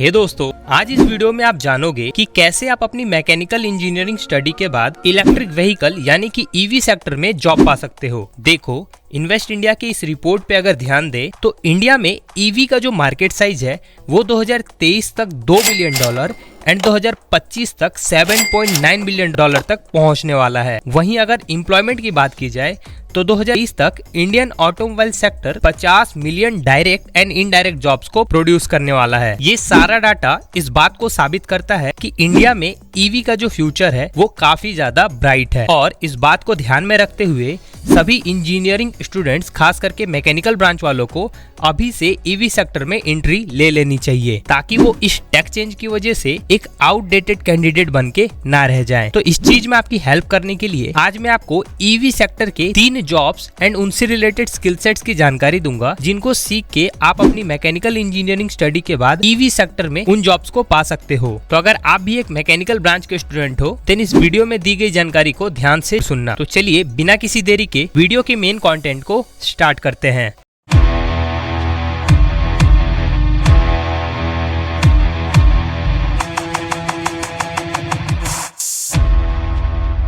हे दोस्तों, आज इस वीडियो में आप जानोगे कि कैसे आप अपनी मैकेनिकल इंजीनियरिंग स्टडी के बाद इलेक्ट्रिक व्हीकल यानी कि ईवी सेक्टर में जॉब पा सकते हो। देखो, इन्वेस्ट इंडिया की इस रिपोर्ट पे अगर ध्यान दे तो इंडिया में ईवी का जो मार्केट साइज है वो 2023 तक $2 बिलियन एंड 2025 तक $7.9 बिलियन तक पहुंचने वाला है। वहीं अगर एम्प्लॉयमेंट की बात की जाए तो 2020 तक Indian automobile sector 50 million direct and indirect jobs को प्रोड्यूस करने वाला है। ये सारा डाटा इस बात को साबित करता है कि इंडिया में ईवी का जो फ्यूचर है वो काफी ज्यादा ब्राइट है। और इस बात को ध्यान में रखते हुए सभी इंजीनियरिंग स्टूडेंट्स, खास करके मैकेनिकल ब्रांच वालों को अभी से ईवी सेक्टर में एंट्री ले लेनी चाहिए, ताकि वो इस टेक चेंज की वजह से एक आउटडेटेड कैंडिडेट बन के ना रह जाए। तो इस चीज में आपकी हेल्प करने के लिए आज मैं आपको ईवी सेक्टर के 3 जॉब्स एंड उनसे रिलेटेड स्किल सेट्स की जानकारी दूंगा, जिनको सीख के आप अपनी मैकेनिकल इंजीनियरिंग स्टडी के बाद ईवी सेक्टर में उन जॉब्स को पा सकते हो। तो अगर आप भी एक मैकेनिकल ब्रांच के स्टूडेंट हो तो इस वीडियो में दी गई जानकारी को ध्यान से सुनना। तो चलिए बिना किसी देरी के वीडियो के मेन कंटेंट को स्टार्ट करते हैं।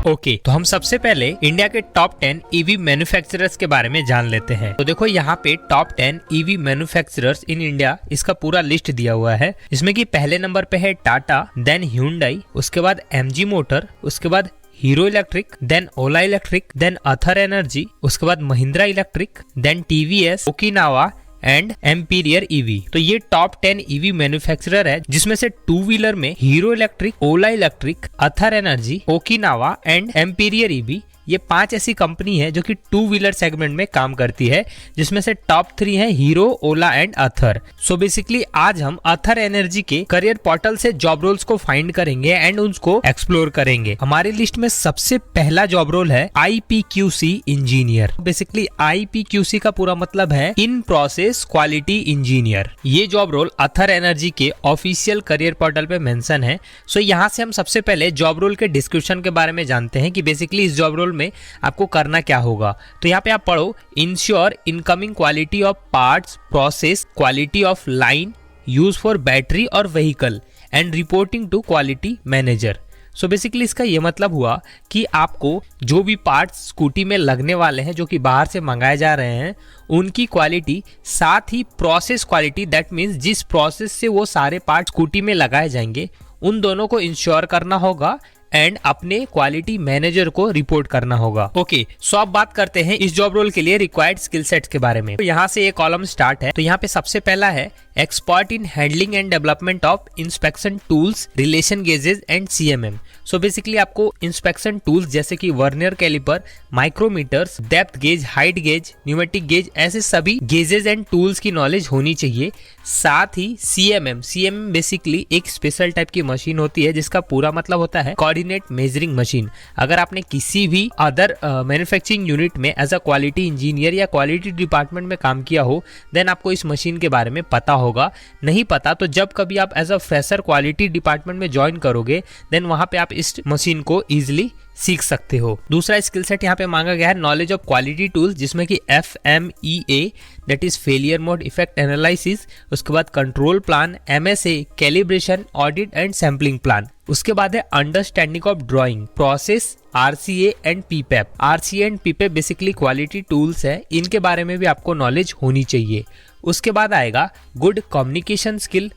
ओके, तो हम सबसे पहले इंडिया के टॉप 10 ईवी मैन्युफैक्चरर्स के बारे में जान लेते हैं। तो देखो, यहाँ पे top 10 EV manufacturers in India, इसका पूरा लिस्ट दिया हुआ है। इसमें कि पहले नंबर पे है टाटा, देन ह्यूंडई, उसके बाद एमजी मोटर, उसके बाद Hero electric, then Ola electric, then Ather energy, उसके बाद Mahindra electric, then TVS, Okinawa and Ampere EV. तो ये टॉप 10 ईवी मैन्युफैक्चरर है, जिसमें से 2 व्हीलर में Hero electric, Ola electric, Ather energy, Okinawa and Ampere EV, ये 5 ऐसी कंपनी है जो कि 2 व्हीलर सेगमेंट में काम करती है, जिसमें से टॉप 3 है Hero, Ola and Ather. So basically आज हम अथर एनर्जी के करियर पोर्टल से जॉब रोल्स को फाइंड करेंगे एंड उनको एक्सप्लोर करेंगे। हमारी लिस्ट में सबसे पहला जॉब रोल है IPQC इंजीनियर। बेसिकली IPQC का पूरा मतलब है इन प्रोसेस क्वालिटी इंजीनियर। ये जॉब रोल अथर एनर्जी के ऑफिशियल करियर पोर्टल पे मेंशन है। सो यहाँ से हम सबसे पहले जॉब रोल के डिस्क्रिप्शन के बारे में जानते हैं कि बेसिकली इस जॉब रोल में आपको करना क्या होगा। तो यहाँ पे आप पढ़ो, ensure incoming quality of parts, process quality of line use for battery और vehicle and reporting to quality manager. So basically इसका ये मतलब हुआ कि आपको जो भी पार्ट्स स्कूटी में लगने वाले हैं, जो कि बाहर से मंगाए जा रहे हैं, उनकी क्वालिटी, साथ ही प्रोसेस क्वालिटी, दैट मीन्स जिस प्रोसेस से वो सारे पार्ट स्कूटी में लगाए जाएंगे, उन दोनों को इंश्योर करना होगा एंड अपने क्वालिटी मैनेजर को रिपोर्ट करना होगा। ओके, सो अब बात करते हैं इस जॉब रोल के लिए रिक्वायर्ड स्किल सेट्स के बारे में। तो यहाँ से एक कॉलम स्टार्ट है। तो यहाँ पे सबसे पहला है expert in handling and development of inspection tools, relation gauges and CMM। So basically आपको इंस्पेक्शन टूल्स जैसे कि vernier caliper, micrometers, depth gauge, height gauge, pneumatic gauge, ऐसे सभी गेजेस एंड टूल्स की नॉलेज होनी चाहिए। साथ ही CMM बेसिकली एक स्पेशल टाइप की मशीन होती है, जिसका पूरा मतलब होता है कोऑर्डिनेट मेजरिंग मशीन। अगर आपने किसी भी अदर मैन्युफैक्चरिंग यूनिट में एज अ क्वालिटी इंजीनियर या क्वालिटी डिपार्टमेंट में काम किया हो, देन आपको इस मशीन के बारे में पता होगा। नहीं पता तो जब कभी आप as a fresher quality department में ज्वाइन करोगे, देन वहां पे आप इस मशीन को इजिली सीख सकते हो। दूसरा स्किल सेट यहाँ पे मांगा गया है नॉलेज ऑफ क्वालिटी टूल्स, जिसमें कि FMEA that is failure mode effect analysis, उसके बाद control plan, MSA calibration, audit and sampling plan. उसके बाद है understanding of drawing, process, RCA and PPAP। RCA and PPAP basically quality tools है, इनके बारे में भी आपको नॉलेज होनी चाहिए। उसके बाद आएगा good communication skill,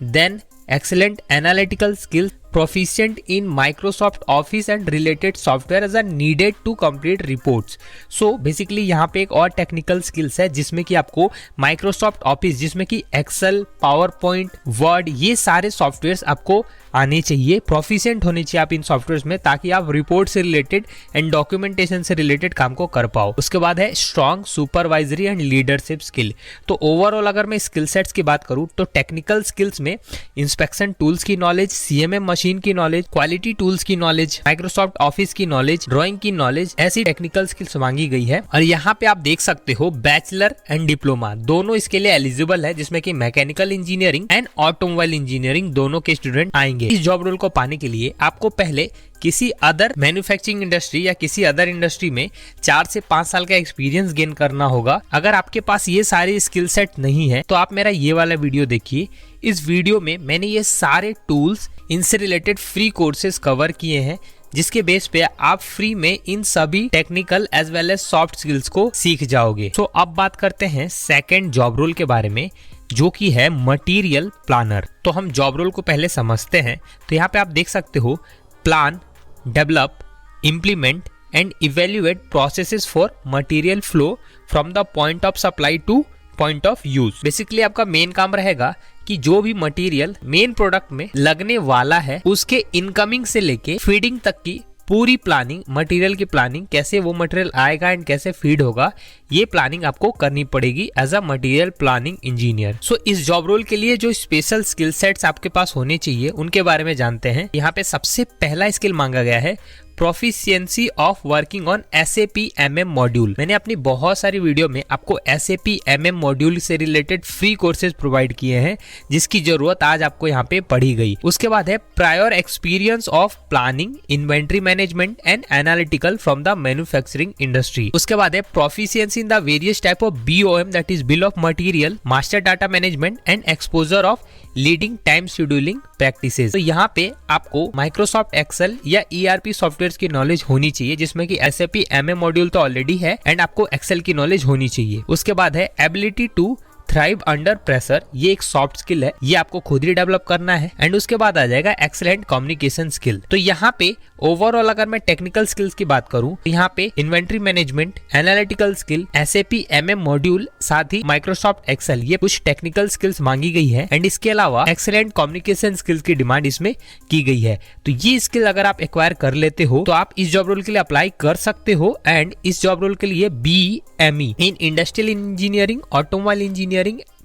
then excellent analytical skills, proficient in Microsoft Office and related software as are needed to complete reports। So basically यहाँ पे एक और टेक्निकल स्किल्स है, जिसमें कि आपको Microsoft Office, जिसमें कि Excel, PowerPoint, Word, ये सारे सॉफ्टवेयर्स आपको आने चाहिए, प्रोफिशिएंट होने चाहिए आप इन सॉफ्टवेयर्स में, ताकि आप रिपोर्ट से रिलेटेड एंड डॉक्यूमेंटेशन से रिलेटेड काम को कर पाओ। उसके बाद है strong supervisory and leadership skill. तो ओवरऑल अगर मैं स्किल सेट्स की बात करूँ तो टेक्निकल स्किल्स में इंस्पेक्शन टूल्स की नॉलेज, CMM मशीन की नॉलेज, क्वालिटी टूल्स की नॉलेज, माइक्रोसॉफ्ट ऑफिस की नॉलेज, ड्राइंग की नॉलेज, ऐसी टेक्निकल स्किल्स मांगी गई है। और यहाँ पे आप देख सकते हो बैचलर एंड डिप्लोमा दोनों इसके लिए एलिजिबल है, जिसमें कि mechanical engineering and automobile engineering दोनों के स्टूडेंट आएंगे। इस जॉब रोल को पाने के लिए आपको पहले किसी अदर मैन्युफैक्चरिंग इंडस्ट्री या किसी अदर इंडस्ट्री में 4 से 5 साल का एक्सपीरियंस गेन करना होगा। अगर आपके पास ये सारे स्किल सेट नहीं है तो आप मेरा ये वाला वीडियो देखिए, इस वीडियो में मैंने ये सारे टूल्स, इनसे रिलेटेड फ्री कोर्सेज कवर किए हैं, जिसके बेस पे आप फ्री में इन सभी technical as well as soft skills को सीख जाओगे। सो अब बात करते हैं सेकंड जॉब रोल के बारे में, जो कि है मटेरियल प्लानर। तो हम जॉब रोल को पहले समझते हैं। तो यहाँ पे आप देख सकते हो, plan, develop, implement and evaluate processes for material flow from the point of supply two point of use. Basically आपका मेन काम रहेगा कि जो भी मटेरियल मेन प्रोडक्ट में लगने वाला है, उसके इनकमिंग से लेके फीडिंग तक की पूरी प्लानिंग, मटेरियल की प्लानिंग, कैसे वो मटेरियल आएगा एंड कैसे फीड होगा, ये प्लानिंग आपको करनी पड़ेगी as a material planning engineer. So इस जॉब रोल के लिए जो स्पेशल स्किल सेट्स आपके पास होने चाहिए, उनके बारे में जानते हैं। यहाँ पे सबसे पहला स्किल मांगा गया है proficiency of working on SAP MM module. मैंने अपनी बहुत सारी वीडियो में आपको SAP MM मॉड्यूल से रिलेटेड फ्री कोर्सेज प्रोवाइड किए हैं, जिसकी जरूरत आज आपको यहाँ पे पड़ी गई। उसके बाद है prior experience of planning, inventory management and analytical from the manufacturing industry. उसके बाद है proficiency in the various type of BOM, that is bill of material, master data management and exposure of leading time scheduling practices. तो यहाँ पे आपको Microsoft Excel या ERP software की knowledge होनी चाहिए, जिसमें कि SAP MM मॉड्यूल तो ऑलरेडी है एंड आपको एक्सेल की नॉलेज होनी चाहिए। उसके बाद है ability to thrive under pressure, ये एक सॉफ्ट स्किल है, ये आपको खुद ही डेवलप करना है। एंड उसके बाद आ जाएगा एक्सेलेंट कम्युनिकेशन स्किल। तो यहाँ पे ओवरऑल अगर मैं टेक्निकल स्किल्स की बात करूं, तो यहाँ पे inventory management, analytical skill, SAP MM module, साथ ही माइक्रोसॉफ्ट एक्सेल, ये कुछ टेक्निकल स्किल्स मांगी गई है। एंड इसके अलावा एक्सेलेंट कम्युनिकेशन स्किल्स की डिमांड इसमें की गई है। तो ये स्किल अगर आप एक्वायर कर लेते हो तो आप इस जॉब रोल के लिए अप्लाई कर सकते हो। एंड इस जॉब रोल के लिए BME in industrial engineering, automobile engineering,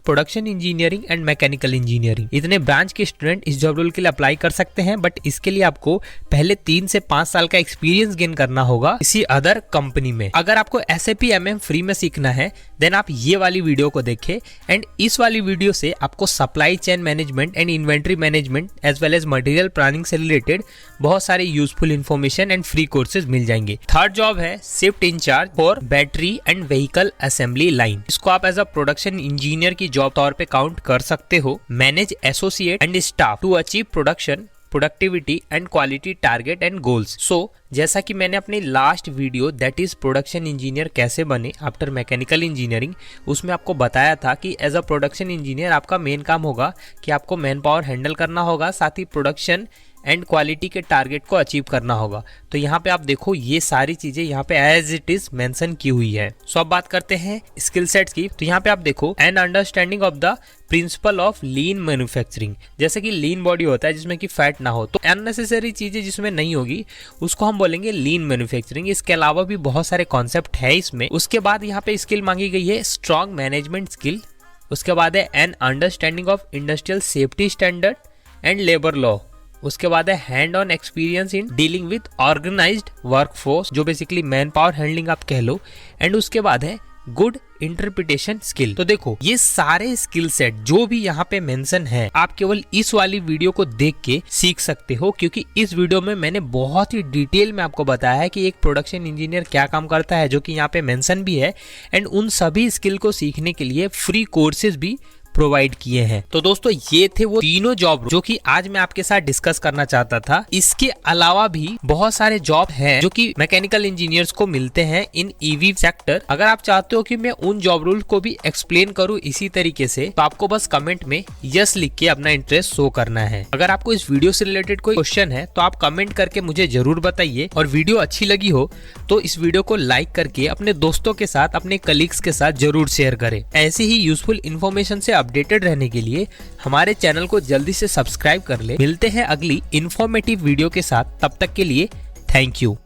production engineering and mechanical engineering, इतने ब्रांच के स्टूडेंट इस जॉब रोल के लिए अप्लाई कर सकते हैं। बट इसके लिए आपको पहले 3 से 5 साल का एक्सपीरियंस गेन करना होगा किसी अदर कंपनी में। अगर आपको SAP MM फ्री में सीखना है, देन आप ये वाली वीडियो को देखें। एंड इस वाली वीडियो से आपको supply chain management and inventory management as well as material planning से रिलेटेड बहुत सारे useful information and free courses मिल जाएंगे। थर्ड जॉब है shift in charge for battery and vehicle assembly line. इसको आप एज अ प्रोडक्शन इंजीनियर की job तौर पे काउंट कर सकते हो। Manage associate and staff to achieve production, productivity and quality target and goals. So जैसा कि मैंने अपनी last video that is production engineer कैसे बने आफ्टर मैकेनिकल इंजीनियरिंग, उसमें आपको बताया था कि एज अ प्रोडक्शन इंजीनियर आपका मेन काम होगा कि आपको मैन पावर हैंडल करना होगा, साथ ही प्रोडक्शन एंड क्वालिटी के टारगेट को अचीव करना होगा। तो यहाँ पे आप देखो, ये सारी चीजें यहाँ पे एज इट इज मेंशन की हुई है। सो अब बात करते हैं स्किल सेट्स की। तो यहाँ पे आप देखो, N understanding of the principle of lean manufacturing. जैसे कि लीन बॉडी होता है जिसमें कि फैट ना हो, तो अननेसेसरी चीजें जिसमें नहीं होगी उसको हम बोलेंगे लीन मैन्युफैक्चरिंग। इसके अलावा भी बहुत सारे कॉन्सेप्ट है इसमें। उसके बाद यहाँ पे स्किल मांगी गई है स्ट्रॉन्ग मैनेजमेंट स्किल। उसके बाद है an understanding of industrial safety standard and labour law. उसके बाद है hand on experience in dealing with organised workforce, जो बेसिकली मैन पावर हैंडलिंग आप कह लो। एंड उसके बाद है गुड इंटरप्रिटेशन स्किल। तो देखो, ये सारे स्किल सेट जो भी यहाँ पे मेंशन है, आप केवल इस वाली वीडियो को देख के सीख सकते हो, क्योंकि इस वीडियो में मैंने बहुत ही डिटेल में आपको बताया है कि एक प्रोडक्शन इंजीनियर क्या काम करता है, जो कि यहाँ पे मेंशन भी है। एंड उन सभी स्किल को सीखने के लिए फ्री कोर्सेज भी प्रोवाइड किए हैं। तो दोस्तों, ये थे वो तीनों जॉब जो कि आज मैं आपके साथ डिस्कस करना चाहता था। इसके अलावा भी बहुत सारे जॉब हैं जो कि मैकेनिकल इंजीनियर्स को मिलते हैं इन EV सेक्टर। अगर आप चाहते हो कि मैं उन जॉब रोल को भी एक्सप्लेन करूं इसी तरीके से, तो आपको बस कमेंट में यस लिख के अपना इंटरेस्ट शो करना है। अगर आपको इस वीडियो से रिलेटेड कोई क्वेश्चन है तो आप कमेंट करके मुझे जरूर बताइए। और वीडियो अच्छी लगी हो तो इस वीडियो को लाइक करके अपने दोस्तों के साथ, अपने कलीग्स के साथ जरूर शेयर करें। ऐसे ही यूजफुल इन्फॉर्मेशन से अपडेटेड रहने के लिए हमारे चैनल को जल्दी से सब्सक्राइब कर ले। मिलते हैं अगली इंफॉर्मेटिव वीडियो के साथ, तब तक के लिए थैंक यू।